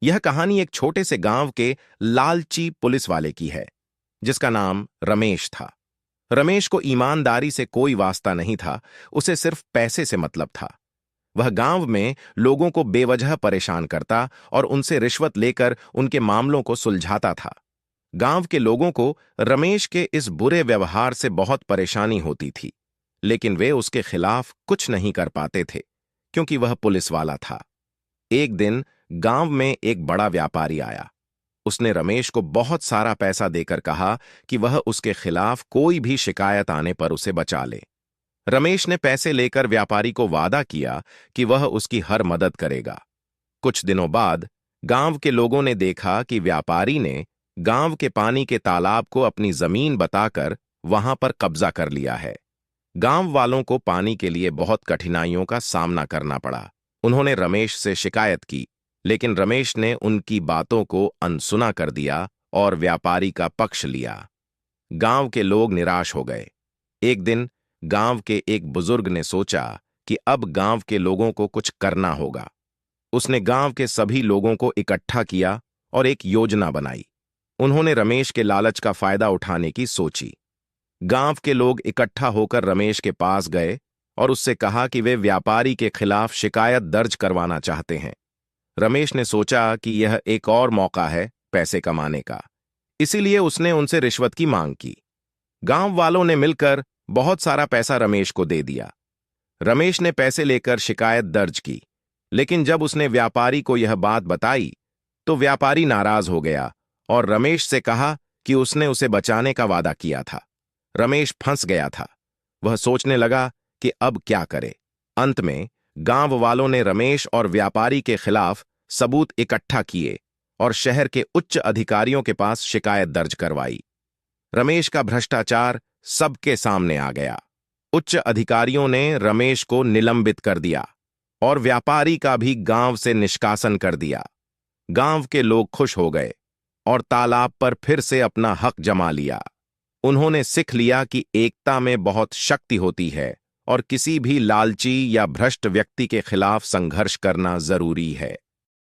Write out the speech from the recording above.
यह कहानी एक छोटे से गांव के लालची पुलिस वाले की है, जिसका नाम रमेश था। रमेश को ईमानदारी से कोई वास्ता नहीं था, उसे सिर्फ पैसे से मतलब था। वह गांव में लोगों को बेवजह परेशान करता और उनसे रिश्वत लेकर उनके मामलों को सुलझाता था। गांव के लोगों को रमेश के इस बुरे व्यवहार से बहुत परेशानी होती थी, लेकिन वे उसके खिलाफ कुछ नहीं कर पाते थे, क्योंकि वह पुलिस वाला था। एक दिन गांव में एक बड़ा व्यापारी आया। उसने रमेश को बहुत सारा पैसा देकर कहा कि वह उसके खिलाफ कोई भी शिकायत आने पर उसे बचा ले। रमेश ने पैसे लेकर व्यापारी को वादा किया कि वह उसकी हर मदद करेगा। कुछ दिनों बाद गांव के लोगों ने देखा कि व्यापारी ने गांव के पानी के तालाब को अपनी जमीन बताकर वहां पर कब्जा कर लिया है। गांव वालों को पानी के लिए बहुत कठिनाइयों का सामना करना पड़ा। उन्होंने रमेश से शिकायत की, लेकिन रमेश ने उनकी बातों को अनसुना कर दिया और व्यापारी का पक्ष लिया। गांव के लोग निराश हो गए। एक दिन गांव के एक बुजुर्ग ने सोचा कि अब गांव के लोगों को कुछ करना होगा। उसने गांव के सभी लोगों को इकट्ठा किया और एक योजना बनाई। उन्होंने रमेश के लालच का फायदा उठाने की सोची। गांव के लोग इकट्ठा होकर रमेश के पास गए और उससे कहा कि वे व्यापारी के खिलाफ शिकायत दर्ज करवाना चाहते हैं। रमेश ने सोचा कि यह एक और मौका है पैसे कमाने का, इसीलिए उसने उनसे रिश्वत की मांग की। गांव वालों ने मिलकर बहुत सारा पैसा रमेश को दे दिया। रमेश ने पैसे लेकर शिकायत दर्ज की, लेकिन जब उसने व्यापारी को यह बात बताई तो व्यापारी नाराज हो गया और रमेश से कहा कि उसने उसे बचाने का वादा किया था। रमेश फंस गया था। वह सोचने लगा कि अब क्या करे। अंत में गांव वालों ने रमेश और व्यापारी के खिलाफ सबूत इकट्ठा किए और शहर के उच्च अधिकारियों के पास शिकायत दर्ज करवाई। रमेश का भ्रष्टाचार सबके सामने आ गया। उच्च अधिकारियों ने रमेश को निलंबित कर दिया और व्यापारी का भी गांव से निष्कासन कर दिया। गांव के लोग खुश हो गए और तालाब पर फिर से अपना हक जमा लिया। उन्होंने सीख लिया कि एकता में बहुत शक्ति होती है और किसी भी लालची या भ्रष्ट व्यक्ति के खिलाफ संघर्ष करना जरूरी है।